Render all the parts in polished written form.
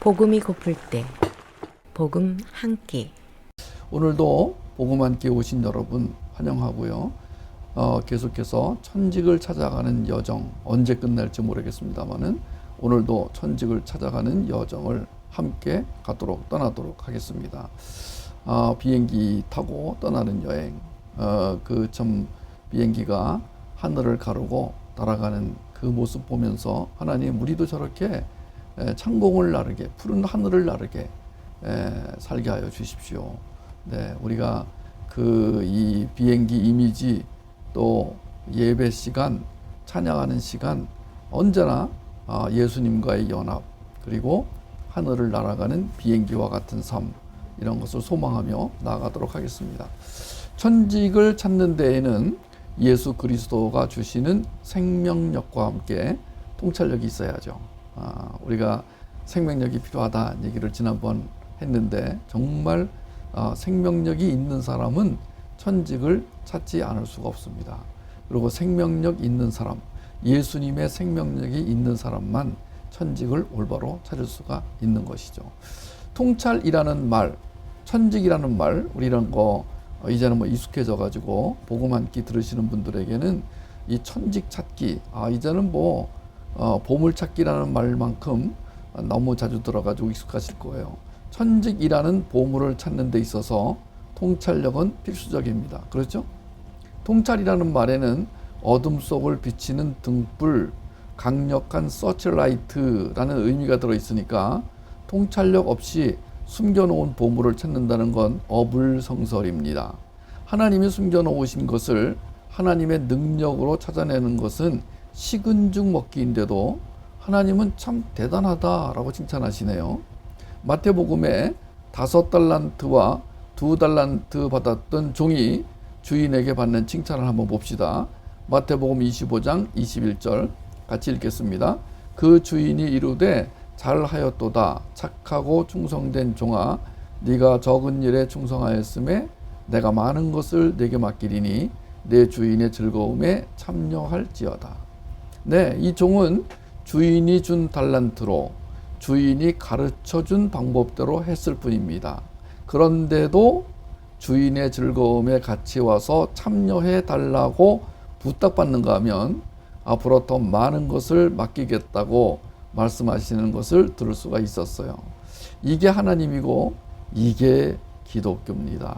복음이 고플 때 복음 한 끼. 오늘도 복음 함께 오신 여러분 환영하고요. 계속해서 천직을 찾아가는 여정, 언제 끝날지 모르겠습니다만은 오늘도 천직을 찾아가는 여정을 함께 떠나도록 하겠습니다. 비행기 타고 떠나는 여행, 참 비행기가 하늘을 가르고 날아가는 그 모습 보면서 하나님, 우리도 저렇게 창공을 나르게, 푸른 하늘을 나르게 살게 하여 주십시오. 네, 우리가 이 비행기 이미지, 또 예배 시간, 찬양하는 시간, 언제나 예수님과의 연합, 그리고 하늘을 날아가는 비행기와 같은 삶, 이런 것을 소망하며 나아가도록 하겠습니다. 천직을 찾는 데에는 예수 그리스도가 주시는 생명력과 함께 통찰력이 있어야죠. 우리가 생명력이 필요하다 얘기를 지난번 했는데, 정말 생명력이 있는 사람은 천직을 찾지 않을 수가 없습니다. 그리고 생명력 있는 사람, 예수님의 생명력이 있는 사람만 천직을 올바로 찾을 수가 있는 것이죠. 통찰이라는 말, 천직이라는 말, 우리 이런 거 이제는 익숙해져 가지고 복음 한 끼 들으시는 분들에게는 이 천직 찾기, 이제는 보물 찾기라는 말만큼 너무 자주 들어가지고 익숙하실 거예요. 천직이라는 보물을 찾는 데 있어서 통찰력은 필수적입니다. 그렇죠? 통찰이라는 말에는 어둠 속을 비치는 등불, 강력한 서치라이트라는 의미가 들어있으니까 통찰력 없이 숨겨놓은 보물을 찾는다는 건 어불성설입니다. 하나님이 숨겨놓으신 것을 하나님의 능력으로 찾아내는 것은 식은 죽 먹기인데도 하나님은 참 대단하다라고 칭찬하시네요. 마태복음에 5달란트와 2달란트 받았던 종이 주인에게 받는 칭찬을 한번 봅시다. 마태복음 25장 21절 같이 읽겠습니다. 그 주인이 이르되 잘하였도다, 착하고 충성된 종아, 네가 적은 일에 충성하였음에 내가 많은 것을 네게 맡기리니 내 주인의 즐거움에 참여할지어다. 네, 이 종은 주인이 준 달란트로, 주인이 가르쳐준 방법대로 했을 뿐입니다. 그런데도 주인의 즐거움에 같이 와서 참여해 달라고 부탁받는가 하면 앞으로 더 많은 것을 맡기겠다고 말씀하시는 것을 들을 수가 있었어요. 이게 하나님이고 이게 기독교입니다.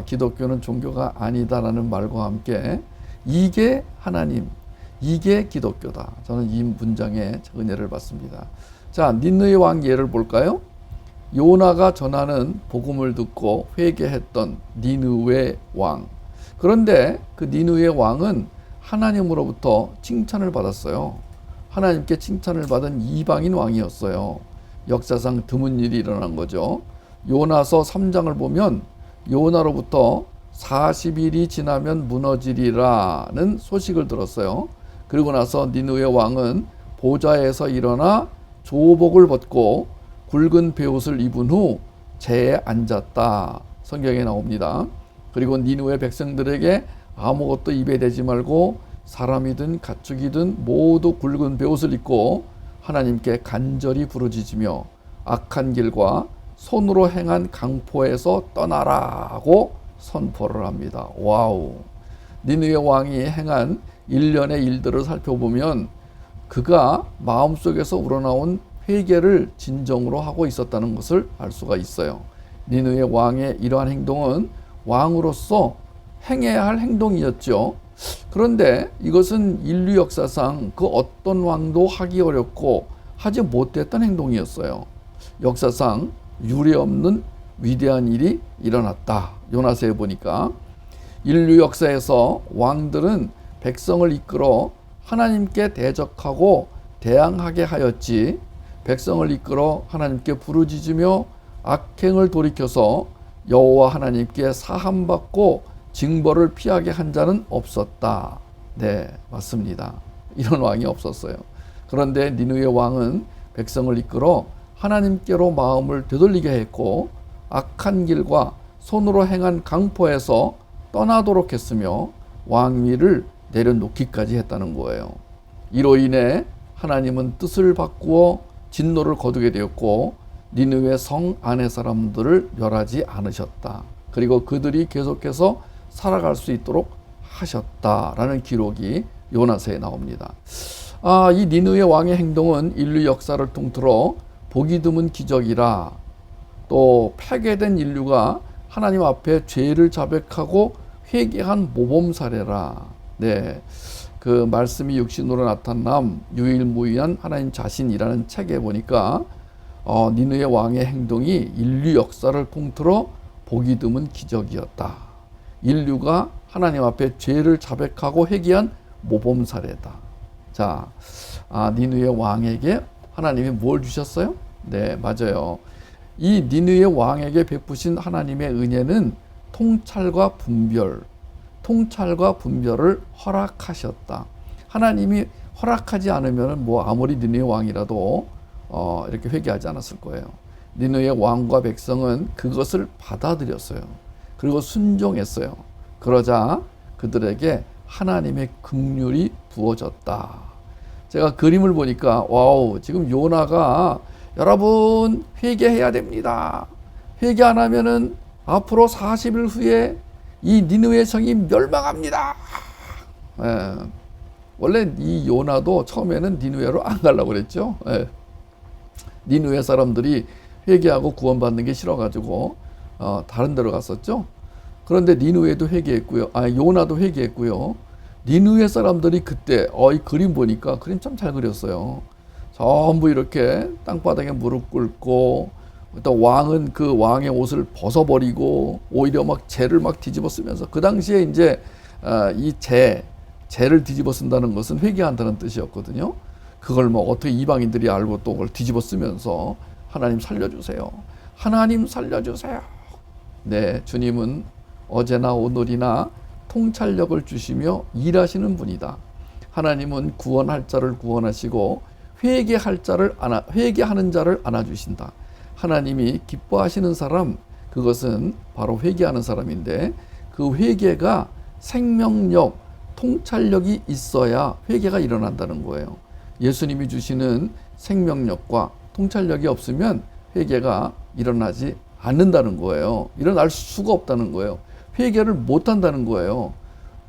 기독교는 종교가 아니다라는 말과 함께 이게 하나님, 이게 기독교다. 저는 이 문장에 은혜를 받습니다. 자, 니느웨 왕 예를 볼까요? 요나가 전하는 복음을 듣고 회개했던 니느웨 왕. 그런데 그 니느웨 왕은 하나님으로부터 칭찬을 받았어요. 하나님께 칭찬을 받은 이방인 왕이었어요. 역사상 드문 일이 일어난 거죠. 요나서 3장을 보면 요나로부터 40일이 지나면 무너지리라는 소식을 들었어요. 그리고 나서 니느웨 왕은 보좌에서 일어나 조복을 벗고 굵은 베옷을 입은 후 재에 앉았다. 성경에 나옵니다. 그리고 니느웨 백성들에게 아무것도 입에 대지 말고 사람이든 가축이든 모두 굵은 베옷을 입고 하나님께 간절히 부르짖으며 악한 길과 손으로 행한 강포에서 떠나라고 선포를 합니다. 와우! 니느웨 왕이 행한 일련의 일들을 살펴보면 그가 마음속에서 우러나온 회개를 진정으로 하고 있었다는 것을 알 수가 있어요. 니느웨 왕의 이러한 행동은 왕으로서 행해야 할 행동이었죠. 그런데 이것은 인류 역사상 그 어떤 왕도 하기 어렵고 하지 못했던 행동이었어요. 역사상 유례없는 위대한 일이 일어났다. 요나서에 보니까 인류 역사에서 왕들은 백성을 이끌어 하나님께 대적하고 대항하게 하였지, 백성을 이끌어 하나님께 부르짖으며 악행을 돌이켜서 여호와 하나님께 사함받고 징벌을 피하게 한 자는 없었다. 네, 맞습니다. 이런 왕이 없었어요. 그런데 니느웨 왕은 백성을 이끌어 하나님께로 마음을 되돌리게 했고 악한 길과 손으로 행한 강포에서 떠나도록 했으며 왕위를 내려놓기까지 했다는 거예요. 이로 인해 하나님은 뜻을 바꾸어 진노를 거두게 되었고 니느웨 성 안의 사람들을 멸하지 않으셨다. 그리고 그들이 계속해서 살아갈 수 있도록 하셨다라는 기록이 요나서에 나옵니다. 이 니느웨 왕의 행동은 인류 역사를 통틀어 보기 드문 기적이라, 또 폐괴된 인류가 하나님 앞에 죄를 자백하고 회개한 모범 사례라. 네, 그 말씀이 육신으로 나타남 유일무이한 하나님 자신이라는 책에 보니까 니느웨 왕의 행동이 인류 역사를 통틀어 보기 드문 기적이었다. 인류가 하나님 앞에 죄를 자백하고 회개한 모범 사례다. 자, 니느웨 왕에게 하나님이 뭘 주셨어요? 네, 맞아요. 이 니느웨 왕에게 베푸신 하나님의 은혜는 통찰과 분별을 허락하셨다. 하나님이 허락하지 않으면 뭐 아무리 니느웨 왕이라도 이렇게 회개하지 않았을 거예요. 니느웨 왕과 백성은 그것을 받아들였어요. 그리고 순종했어요. 그러자 그들에게 하나님의 긍휼이 부어졌다. 제가 그림을 보니까 와우, 지금 요나가 여러분 회개해야 됩니다. 회개 안 하면은 앞으로 40일 후에 이 니느웨 성이 멸망합니다. 예. 원래 이 요나도 처음에는 니느웨로 안 가려고 그랬죠. 예. 니느웨 사람들이 회개하고 구원받는 게 싫어가지고 다른 데로 갔었죠. 그런데 니느웨도 회개했고요. 요나도 회개했고요. 니느웨 사람들이 그때 이 그림 보니까 그림 참 잘 그렸어요. 전부 이렇게 땅바닥에 무릎 꿇고, 또 왕은 그 왕의 옷을 벗어버리고 오히려 막 재를 막 뒤집어 쓰면서, 그 당시에 이제 이 재를 뒤집어 쓴다는 것은 회개한다는 뜻이었거든요. 그걸 뭐 어떻게 이방인들이 알고 또 그걸 뒤집어 쓰면서 하나님 살려주세요. 하나님 살려주세요. 네, 주님은 어제나 오늘이나 통찰력을 주시며 일하시는 분이다. 하나님은 구원할 자를 구원하시고 회개하는 자를 안아주신다. 하나님이 기뻐하시는 사람, 그것은 바로 회개하는 사람인데, 그 회개가 생명력, 통찰력이 있어야 회개가 일어난다는 거예요. 예수님이 주시는 생명력과 통찰력이 없으면 회개가 일어나지 않는다는 거예요. 일어날 수가 없다는 거예요. 회개를 못 한다는 거예요.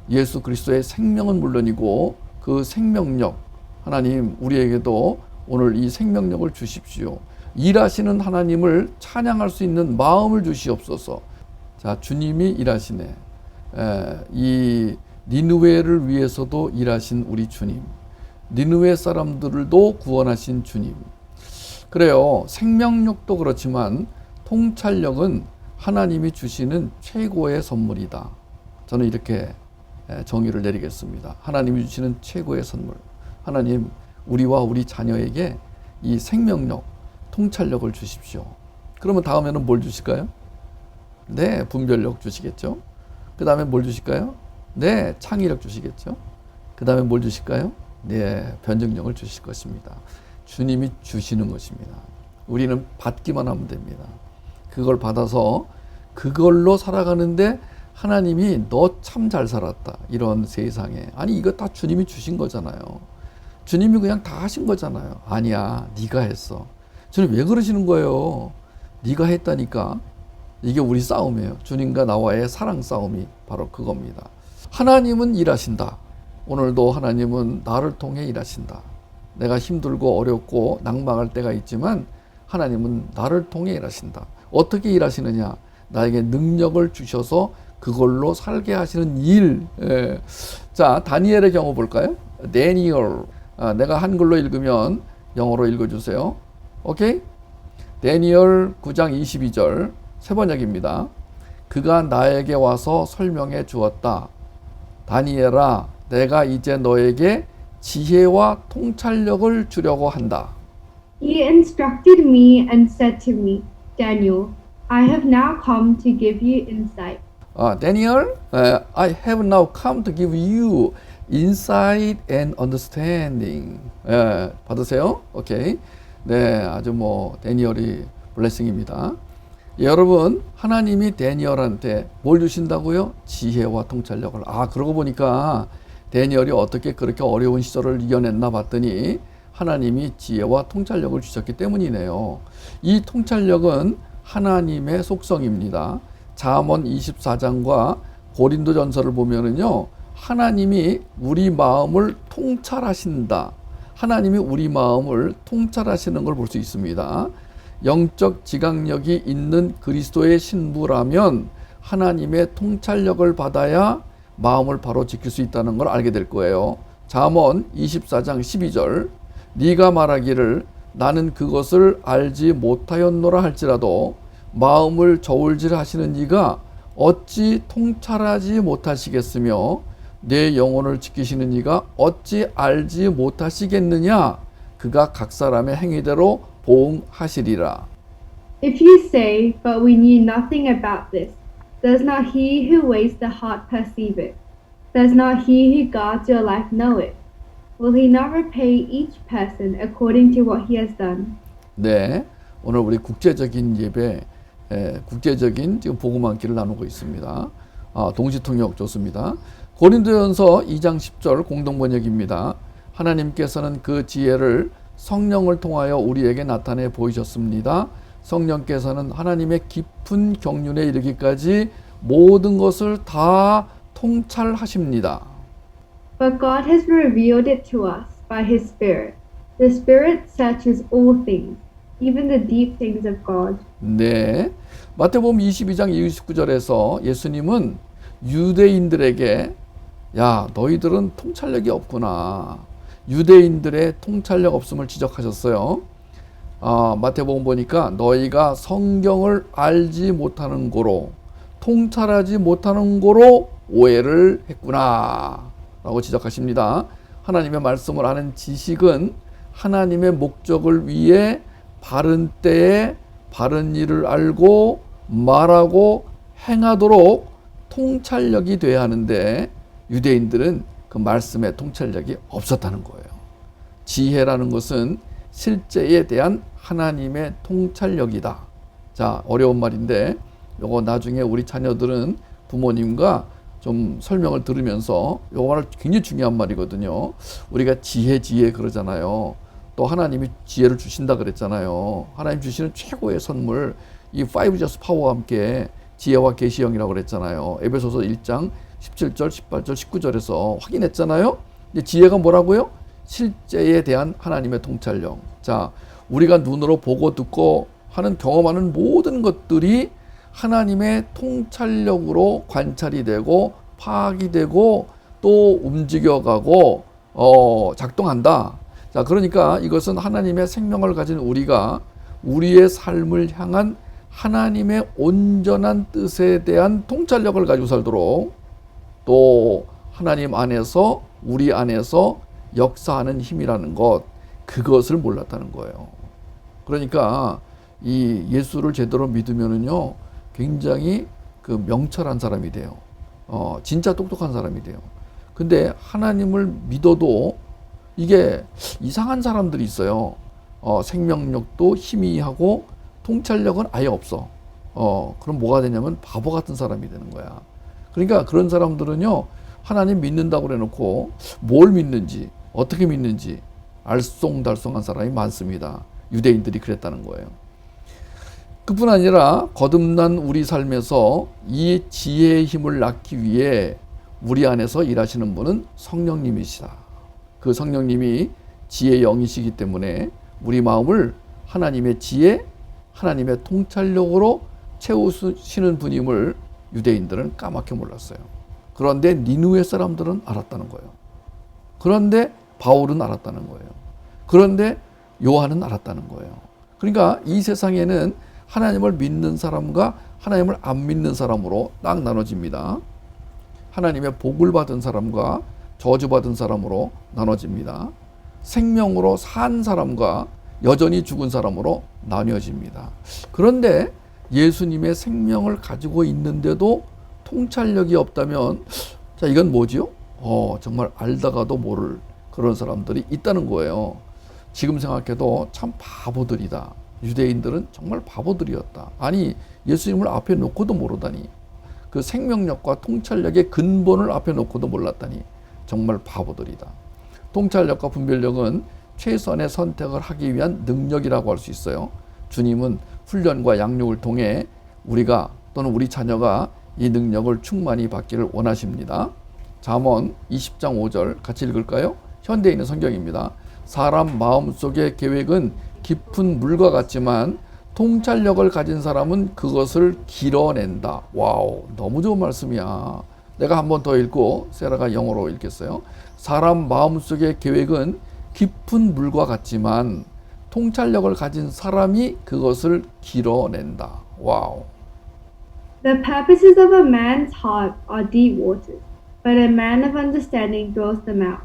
예수 그리스도의 생명은 물론이고 그 생명력, 하나님 우리에게도 오늘 이 생명력을 주십시오. 일하시는 하나님을 찬양할 수 있는 마음을 주시옵소서. 자, 주님이 일하시네. 이 니느웨를 위해서도 일하신 우리 주님, 니느웨 사람들도 구원하신 주님. 그래요. 생명력도 그렇지만 통찰력은 하나님이 주시는 최고의 선물이다. 저는 이렇게 정의를 내리겠습니다. 하나님이 주시는 최고의 선물. 하나님, 우리와 우리 자녀에게 이 생명력, 통찰력을 주십시오. 그러면 다음에는 뭘 주실까요? 네, 분별력 주시겠죠. 그 다음에 뭘 주실까요? 네, 창의력 주시겠죠. 그 다음에 뭘 주실까요? 네, 변증력을 주실 것입니다. 주님이 주시는 것입니다. 우리는 받기만 하면 됩니다. 그걸 받아서 그걸로 살아가는데 하나님이 너 참 잘 살았다, 이런 세상에. 아니, 이거 다 주님이 주신 거잖아요. 주님이 그냥 다 하신 거잖아요. 아니야, 네가 했어. 주님 왜 그러시는 거예요? 네가 했다니까. 이게 우리 싸움이에요. 주님과 나와의 사랑 싸움이 바로 그겁니다. 하나님은 일하신다. 오늘도 하나님은 나를 통해 일하신다. 내가 힘들고 어렵고 낙망할 때가 있지만 하나님은 나를 통해 일하신다. 어떻게 일하시느냐? 나에게 능력을 주셔서 그걸로 살게 하시는 일. 자, 다니엘의 경우 볼까요? 데니얼. 내가 한글로 읽으면 영어로 읽어주세요. 오케이? 데니얼 9장 22절 세 번역입니다. 그가 나에게 와서 설명해 주었다. 다니엘아, 내가 이제 너에게 지혜와 통찰력을 주려고 한다. He instructed me and said to me, Daniel, I have now come to give you insight. Daniel, I have now come to give you insight and understanding. 받으세요? 오케이. 네, 아주 데니얼이 블레싱입니다. 여러분, 하나님이 데니얼한테 뭘 주신다고요? 지혜와 통찰력을. 그러고 보니까 데니얼이 어떻게 그렇게 어려운 시절을 이겨냈나 봤더니 하나님이 지혜와 통찰력을 주셨기 때문이네요. 이 통찰력은 하나님의 속성입니다. 잠언 24장과 고린도전서를 보면은요, 하나님이 우리 마음을 통찰하신다. 하나님이 우리 마음을 통찰하시는 걸 볼 수 있습니다. 영적 지각력이 있는 그리스도의 신부라면 하나님의 통찰력을 받아야 마음을 바로 지킬 수 있다는 걸 알게 될 거예요. 잠언 24장 12절, 네가 말하기를 나는 그것을 알지 못하였노라 할지라도 마음을 저울질하시는 이가 어찌 통찰하지 못하시겠으며 내 영혼을 지키시는 이가 어찌 알지 못하시겠느냐. 그가 각 사람의 행위대로 보응하시리라. If you say, but we knew nothing about this, does not he who weighs the heart perceive it? Does not he who guards your life know it? Will he not repay each person according to what he has done? 네, 오늘 우리 국제적인 예배, 국제적인 지금 복음 함기를 나누고 있습니다. 동시 통역 좋습니다. 고린도전서 2장 10절 공동 번역입니다. 하나님께서는 그 지혜를 성령을 통하여 우리에게 나타내 보이셨습니다. 성령께서는 하나님의 깊은 경륜에 이르기까지 모든 것을 다 통찰하십니다. But God has revealed it to us by his Spirit. The Spirit searches all things, even the deep things of God. 네, 마태복음 22장 29절에서 예수님은 유대인들에게 야, 너희들은 통찰력이 없구나. 유대인들의 통찰력 없음을 지적하셨어요. 마태복음 보니까 너희가 성경을 알지 못하는 고로, 통찰하지 못하는 고로 오해를 했구나 라고 지적하십니다. 하나님의 말씀을 아는 지식은 하나님의 목적을 위해 바른 때에 바른 일을 알고 말하고 행하도록 통찰력이 돼야 하는데 유대인들은 그 말씀의 통찰력이 없었다는 거예요. 지혜라는 것은 실제에 대한 하나님의 통찰력이다. 자, 어려운 말인데 요거 나중에 우리 자녀들은 부모님과 좀 설명을 들으면서 요거 말 굉장히 중요한 말이거든요. 우리가 지혜 그러잖아요. 또 하나님이 지혜를 주신다 그랬잖아요. 하나님 주시는 최고의 선물, 이 5G's 파워와 함께 지혜와 계시형이라고 그랬잖아요. 에베소서 1장 17절, 18절, 19절에서 확인했잖아요. 이제 지혜가 뭐라고요? 실제에 대한 하나님의 통찰력. 자, 우리가 눈으로 보고 듣고 하는 경험하는 모든 것들이 하나님의 통찰력으로 관찰이 되고 파악이 되고 또 움직여가고 작동한다. 자, 그러니까 이것은 하나님의 생명을 가진 우리가 우리의 삶을 향한 하나님의 온전한 뜻에 대한 통찰력을 가지고 살도록 또 하나님 안에서 우리 안에서 역사하는 힘이라는 것, 그것을 몰랐다는 거예요. 그러니까 이 예수를 제대로 믿으면은요 굉장히 그 명철한 사람이 돼요. 진짜 똑똑한 사람이 돼요. 근데 하나님을 믿어도 이게 이상한 사람들이 있어요. 생명력도 희미하고 통찰력은 아예 없어. 그럼 뭐가 되냐면 바보 같은 사람이 되는 거야. 그러니까 그런 사람들은요 하나님 믿는다고 그래놓고 뭘 믿는지 어떻게 믿는지 알쏭달쏭한 사람이 많습니다. 유대인들이 그랬다는 거예요. 그뿐 아니라 거듭난 우리 삶에서 이 지혜의 힘을 낳기 위해 우리 안에서 일하시는 분은 성령님이시다. 그 성령님이 지혜의 영이시기 때문에 우리 마음을 하나님의 지혜, 하나님의 통찰력으로 채우시는 분임을 유대인들은 까맣게 몰랐어요. 그런데 니느웨 사람들은 알았다는 거예요. 그런데 바울은 알았다는 거예요. 그런데 요한은 알았다는 거예요. 그러니까 이 세상에는 하나님을 믿는 사람과 하나님을 안 믿는 사람으로 딱 나눠집니다. 하나님의 복을 받은 사람과 저주받은 사람으로 나눠집니다. 생명으로 산 사람과 여전히 죽은 사람으로 나뉘어집니다. 그런데 예수님의 생명을 가지고 있는데도 통찰력이 없다면 자, 이건 뭐지요? 정말 알다가도 모를 그런 사람들이 있다는 거예요. 지금 생각해도 참 바보들이다. 유대인들은 정말 바보들이었다. 아니, 예수님을 앞에 놓고도 모르다니. 그 생명력과 통찰력의 근본을 앞에 놓고도 몰랐다니. 정말 바보들이다. 통찰력과 분별력은 최선의 선택을 하기 위한 능력이라고 할 수 있어요. 주님은 훈련과 양육을 통해 우리가 또는 우리 자녀가 이 능력을 충만히 받기를 원하십니다. 잠언 20장 5절 같이 읽을까요? 현대에 있는 성경입니다. 사람 마음속의 계획은 깊은 물과 같지만 통찰력을 가진 사람은 그것을 길어낸다. 와우, 너무 좋은 말씀이야. 내가 한 번 더 읽고 세라가 영어로 읽겠어요. 사람 마음속의 계획은 깊은 물과 같지만 통찰력을 가진 사람이 그것을 길어낸다. 와우. The purposes of a man's heart are deep waters, but a man of understanding draws them out.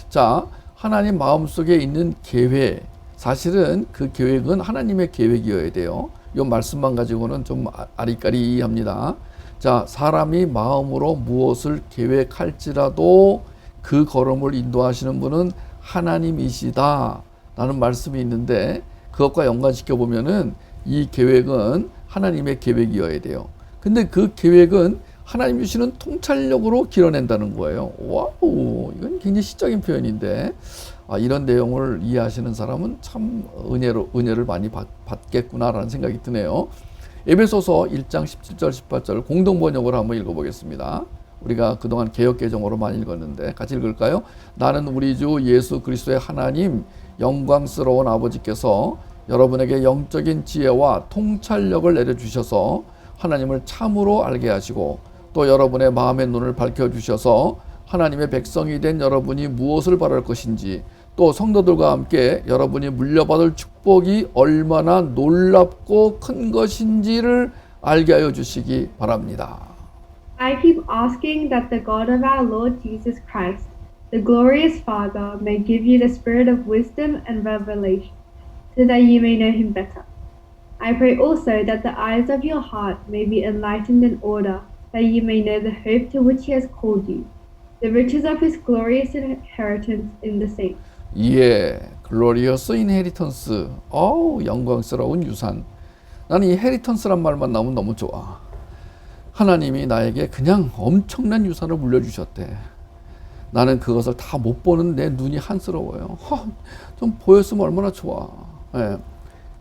자, 하나님 마음속에 있는 계획, 사실은 그 계획은 하나님의 계획이어야 돼요. 이 말씀만 가지고는 좀 아리까리합니다. 자, 사람이 마음으로 무엇을 계획할지라도 그 걸음을 인도하시는 분은 하나님이시다 라는 말씀이 있는데, 그것과 연관시켜 보면은 이 계획은 하나님의 계획이어야 돼요. 근데 그 계획은 하나님 주시는 통찰력으로 길어낸다는 거예요. 와우, 이건 굉장히 시적인 표현인데, 이런 내용을 이해하시는 사람은 참 은혜를 많이 받겠구나라는 생각이 드네요. 에베소서 1장 17절 18절 공동 번역으로 한번 읽어보겠습니다. 우리가 그동안 개역개정으로 많이 읽었는데 같이 읽을까요? 나는 우리 주 예수 그리스도의 하나님 영광스러운 아버지께서 여러분에게 영적인 지혜와 통찰력을 내려주셔서 하나님을 참으로 알게 하시고 또 여러분의 마음의 눈을 밝혀주셔서 하나님의 백성이 된 여러분이 무엇을 바랄 것인지 또 성도들과 함께 여러분이 물려받을 축복이 얼마나 놀랍고 큰 것인지를 알게 하여 주시기 바랍니다. I keep asking that the God of our Lord Jesus Christ, the glorious Father, may give you the spirit of wisdom and revelation, so that you may know him better. I pray also that the eyes of your heart may be enlightened in order, that you may know the hope to which he has called you, the riches of his glorious inheritance in the saints. 예, 글로리어스 인헤리턴스. 영광스러운 유산. 나는 이 헤리턴스란 말만 나오면 너무 좋아. 하나님이 나에게 그냥 엄청난 유산을 물려주셨대. 나는 그것을 다 못 보는 내 눈이 한스러워요. 좀 보였으면 얼마나 좋아. 예,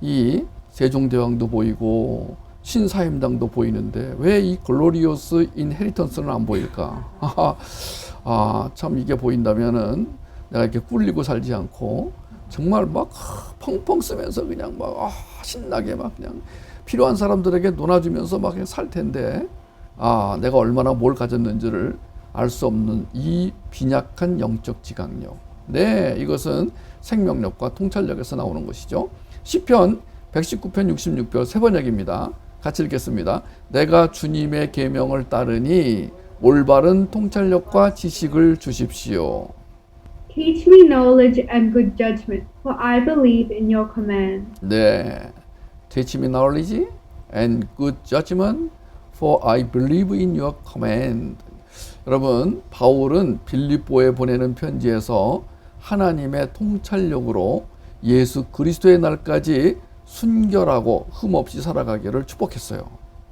이 세종대왕도 보이고 신사임당도 보이는데 왜 이 글로리어스 인헤리턴스는 안 보일까? 참 이게 보인다면은 내가 이렇게 꿀리고 살지 않고 정말 막 펑펑 쓰면서 그냥 막 신나게 막 그냥 필요한 사람들에게 놀아주면서 막 그냥 살 텐데, 내가 얼마나 뭘 가졌는지를 알 수 없는 이 빈약한 영적 지각력. 네, 이것은 생명력과 통찰력에서 나오는 것이죠. 시편 119편 66편 세 번역입니다. 같이 읽겠습니다. 내가 주님의 계명을 따르니 올바른 통찰력과 지식을 주십시오. Teach me knowledge and good judgment, for I believe in your command. 네, teach me knowledge and good judgment, for I believe in your command. 여러분, 바울은 빌립보에 보내는 편지에서 하나님의 통찰력으로 예수 그리스도의 날까지 순결하고 흠없이 살아가기를 축복했어요.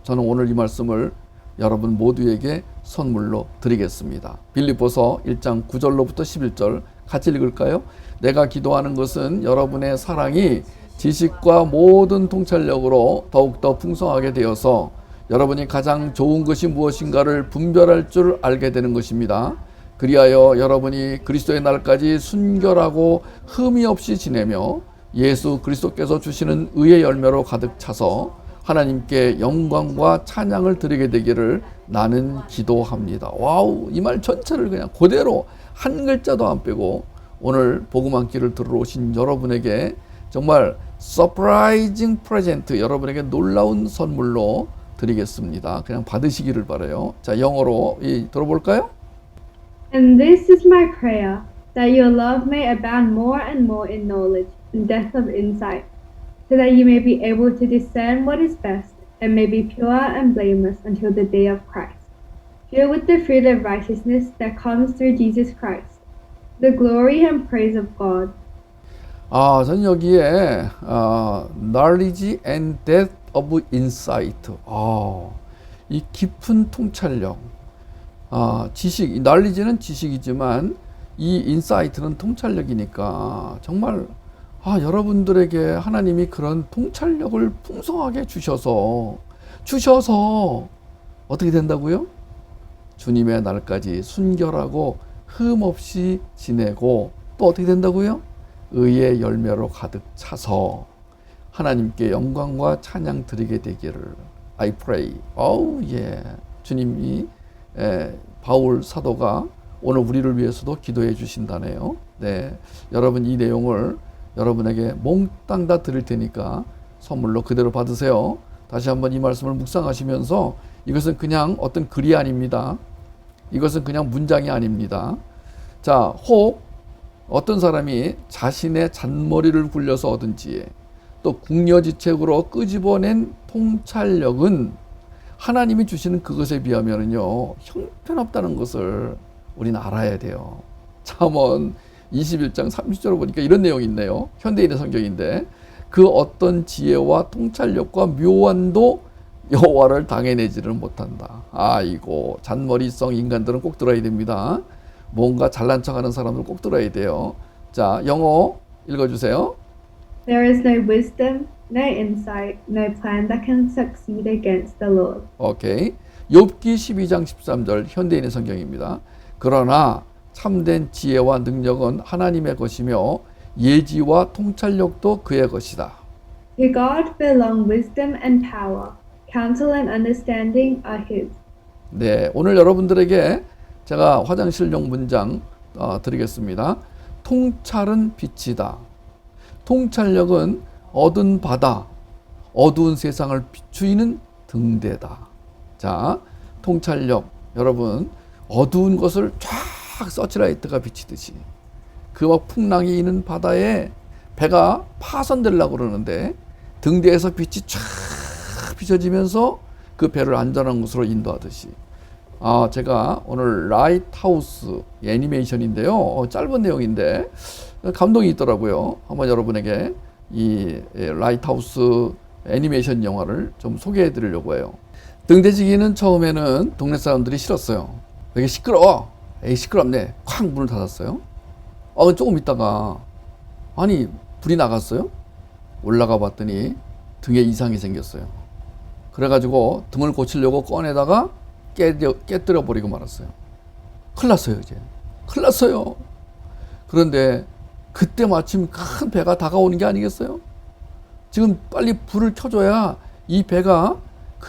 저는 오늘 이 말씀을 여러분 모두에게 선물로 드리겠습니다. 빌립보서 1장 9절로부터 11절 같이 읽을까요? 내가 기도하는 것은 여러분의 사랑이 지식과 모든 통찰력으로 더욱더 풍성하게 되어서 여러분이 가장 좋은 것이 무엇인가를 분별할 줄 알게 되는 것입니다. 그리하여 여러분이 그리스도의 날까지 순결하고 흠이 없이 지내며 예수 그리스도께서 주시는 의의 열매로 가득 차서 하나님께 영광과 찬양을 드리게 되기를 나는 기도합니다. 와우, 이 말 전체를 그냥 그대로 한 글자도 안 빼고 오늘 복음 한 끼를 들으러 오신 여러분에게 정말 서프라이징 프레젠트, 여러분에게 놀라운 선물로 드리겠습니다. 그냥 받으시기를 바라요. 자, 영어로 들어볼까요? And this is my prayer, that your love may abound more and more in knowledge and depth of insight, so that you may be able to discern what is best and may be pure and blameless until the day of Christ, filled with the fruit of righteousness that comes through Jesus Christ, the glory and praise of God. 전 여기에 knowledge and depth of insight. 이 깊은 통찰력. 지식, knowledge는 지식이지만 이 인사이트는 통찰력이니까 정말 여러분들에게 하나님이 그런 통찰력을 풍성하게 주셔서 어떻게 된다고요? 주님의 날까지 순결하고 흠 없이 지내고 또 어떻게 된다고요? 의의 열매로 가득 차서 하나님께 영광과 찬양 드리게 되기를 I pray. 주님이 바울 사도가 오늘 우리를 위해서도 기도해 주신다네요. 네, 여러분 이 내용을 여러분에게 몽땅 다 드릴 테니까 선물로 그대로 받으세요. 다시 한번 이 말씀을 묵상하시면서 이것은 그냥 어떤 글이 아닙니다. 이것은 그냥 문장이 아닙니다. 자, 혹 어떤 사람이 자신의 잔머리를 굴려서 얻은 지혜, 또 궁여지책으로 끄집어낸 통찰력은 하나님이 주시는 그것에 비하면은요, 형편없다는 것을 우리는 알아야 돼요. 잠언 21장 30절을 보니까 이런 내용이 있네요. 현대인의 성경인데, 그 어떤 지혜와 통찰력과 묘안도 여호와를 당해내지를 못한다. 아이고, 잔머리성 인간들은 꼭 들어야 됩니다. 뭔가 잘난 척하는 사람들 꼭 들어야 돼요. 자, 영어 읽어주세요. There is no wisdom, no insight, no plan that can succeed against the Lord. 오케이. 욥기 12장 13절 현대인의 성경입니다. 그러나 참된 지혜와 능력은 하나님의 것이며 예지와 통찰력도 그의 것이다. To God belong wisdom and power. Counsel and understanding are His. 네, 오늘 여러분들에게 제가 화장실용 문장 드리겠습니다. 통찰은 빛이다. 통찰력은 어두운 바다, 어두운 세상을 비추이는 등대다. 자, 통찰력, 여러분 어두운 것을 쫙 서치라이트가 비치듯이 그 막 풍랑이 있는 바다에 배가 파손되려고 그러는데 등대에서 빛이 쫙 비춰지면서 그 배를 안전한 곳으로 인도하듯이, 제가 오늘 라이트하우스 애니메이션인데요. 짧은 내용인데 감동이 있더라고요. 한번 여러분에게 이 라이트하우스 애니메이션 영화를 좀 소개해 드리려고 해요. 등대지기는 처음에는 동네 사람들이 싫었어요. 되게 시끄러워. 에이, 시끄럽네. 콱 문을 닫았어요. 조금 있다가 아니 불이 나갔어요. 올라가 봤더니 등에 이상이 생겼어요. 그래가지고 등을 고치려고 꺼내다가 깨뜨려 버리고 말았어요. 큰일 났어요. 이제 큰일 났어요. 그런데 그때 마침 큰 배가 다가오는 게 아니겠어요? 지금 빨리 불을 켜줘야 이 배가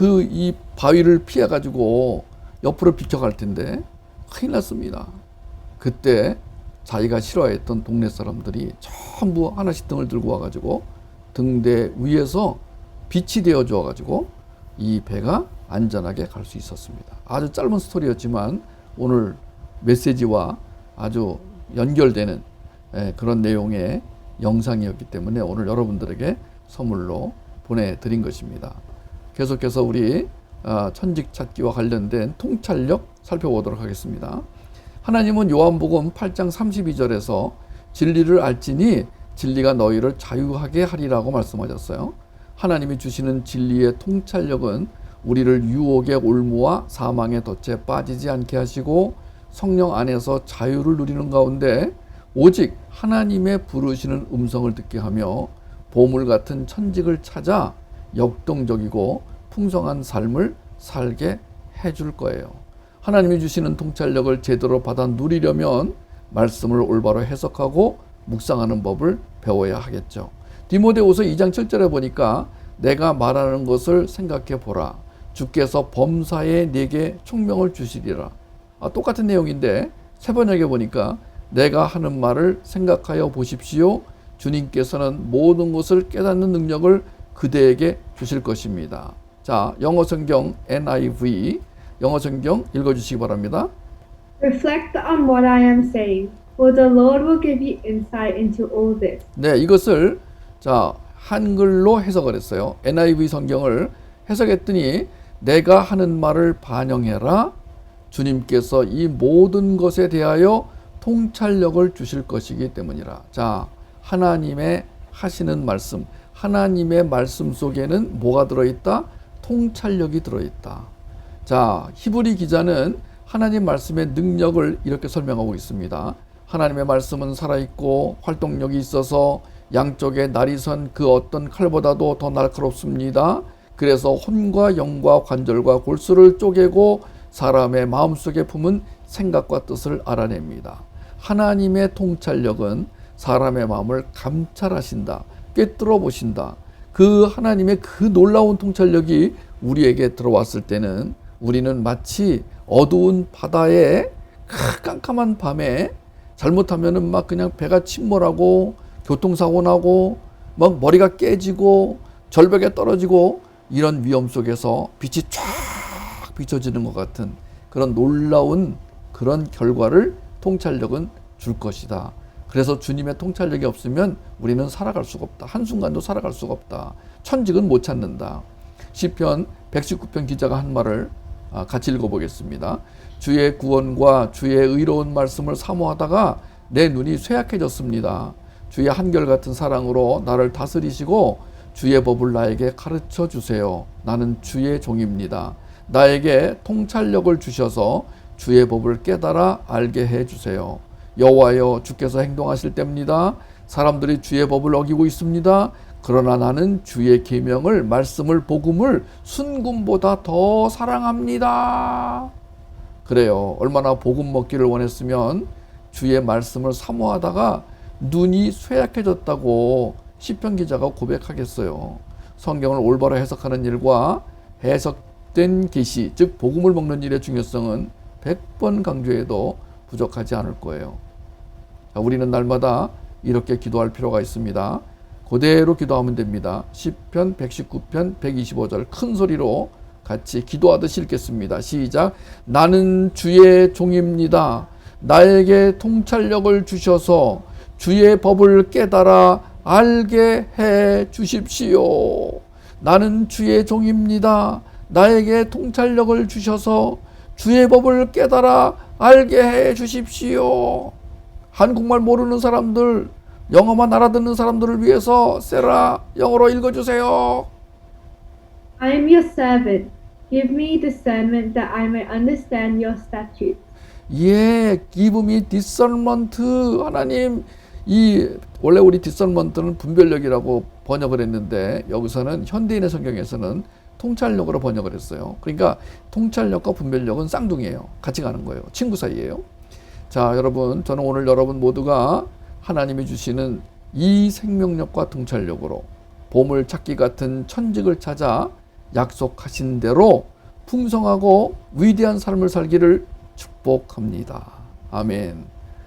이 바위를 피해가지고 옆으로 비켜갈 텐데 큰일 났습니다. 그때 자기가 싫어했던 동네 사람들이 전부 하나씩 등을 들고 와가지고 등대 위에서 빛이 되어 주어가지고 이 배가 안전하게 갈 수 있었습니다. 아주 짧은 스토리였지만 오늘 메시지와 아주 연결되는 그런 내용의 영상이었기 때문에 오늘 여러분들에게 선물로 보내드린 것입니다. 계속해서 우리 천직 찾기와 관련된 통찰력 살펴보도록 하겠습니다. 하나님은 요한복음 8장 32절에서 진리를 알지니 진리가 너희를 자유하게 하리라고 말씀하셨어요. 하나님이 주시는 진리의 통찰력은 우리를 유혹의 올무와 사망의 덫에 빠지지 않게 하시고 성령 안에서 자유를 누리는 가운데 오직 하나님의 부르시는 음성을 듣게 하며 보물 같은 천직을 찾아 역동적이고 풍성한 삶을 살게 해줄 거예요. 하나님이 주시는 통찰력을 제대로 받아 누리려면 말씀을 올바로 해석하고 묵상하는 법을 배워야 하겠죠. 디모데후서 2장 7절에 보니까 내가 말하는 것을 생각해 보라. 주께서 범사에 내게 총명을 주시리라. 똑같은 내용인데 세 번역에 보니까 내가 하는 말을 생각하여 보십시오. 주님께서는 모든 것을 깨닫는 능력을 그대에게 주실 것입니다. 자, 영어 성경 NIV 영어 성경 읽어주시기 바랍니다. Reflect on what I am saying, for the Lord will give you insight into all this. 네, 이것을 한글로 해석을 했어요. NIV 성경을 해석했더니 내가 하는 말을 반영해라. 주님께서 이 모든 것에 대하여 통찰력을 주실 것이기 때문이라. 자, 하나님의 하시는 말씀, 하나님의 말씀 속에는 뭐가 들어있다? 통찰력이 들어있다. 자, 히브리 기자는 하나님 말씀의 능력을 이렇게 설명하고 있습니다. 하나님의 말씀은 살아있고 활동력이 있어서 양쪽에 날이 선 그 어떤 칼보다도 더 날카롭습니다. 그래서 혼과 영과 관절과 골수를 쪼개고 사람의 마음속에 품은 생각과 뜻을 알아냅니다. 하나님의 통찰력은 사람의 마음을 감찰하신다, 꿰뚫어 보신다. 그 하나님의 그 놀라운 통찰력이 우리에게 들어왔을 때는 우리는 마치 어두운 바다에 깜깜한 밤에 잘못하면은 막 그냥 배가 침몰하고 교통사고 나고 막 머리가 깨지고 절벽에 떨어지고 이런 위험 속에서 빛이 쫙 비춰지는 것 같은 그런 놀라운 그런 결과를 통찰력은 줄 것이다. 그래서 주님의 통찰력이 없으면 우리는 살아갈 수가 없다. 한순간도 살아갈 수가 없다. 천직은 못 찾는다. 시편 119편 기자가 한 말을 같이 읽어보겠습니다. 주의 구원과 주의 의로운 말씀을 사모하다가 내 눈이 쇠약해졌습니다. 주의 한결같은 사랑으로 나를 다스리시고 주의 법을 나에게 가르쳐 주세요. 나는 주의 종입니다. 나에게 통찰력을 주셔서 주의 법을 깨달아 알게 해 주세요. 여호와여, 주께서 행동하실 때입니다. 사람들이 주의 법을 어기고 있습니다. 그러나 나는 주의 계명을, 말씀을, 복음을 순금보다 더 사랑합니다. 그래요. 얼마나 복음 먹기를 원했으면 주의 말씀을 사모하다가 눈이 쇠약해졌다고 시편 기자가 고백하겠어요. 성경을 올바로 해석하는 일과 해석된 계시, 즉 복음을 먹는 일의 중요성은 100번 강조해도 부족하지 않을 거예요. 자, 우리는 날마다 이렇게 기도할 필요가 있습니다. 그대로 기도하면 됩니다. 시편 119편 125절 큰 소리로 같이 기도하듯이 읽겠습니다. 시작. 나는 주의 종입니다. 나에게 통찰력을 주셔서 주의 법을 깨달아 알게 해 주십시오. 나는 주의 종입니다. 나에게 통찰력을 주셔서 주의 법을 깨달아 알게 해 주십시오. 한국말 모르는 사람들, 영어만 알아듣는 사람들을 위해서 세라 영어로 읽어주세요. I am your servant. Give me discernment that I may understand your statutes. 예, give me discernment. 하나님, 원래 우리 discernment는 분별력이라고 번역을 했는데 여기서는 현대인의 성경에서는 통찰력으로 번역을 했어요. 그러니까 통찰력과 분별력은 쌍둥이에요. 같이 가는 거예요. 친구 사이예요. 자, 여러분, 저는 오늘 여러분 모두가 하나님이 주시는 이 생명력과 통찰력으로 보물 찾기 같은 천직을 찾아 약속하신 대로 풍성하고 위대한 삶을 살기를 축복합니다. 아멘.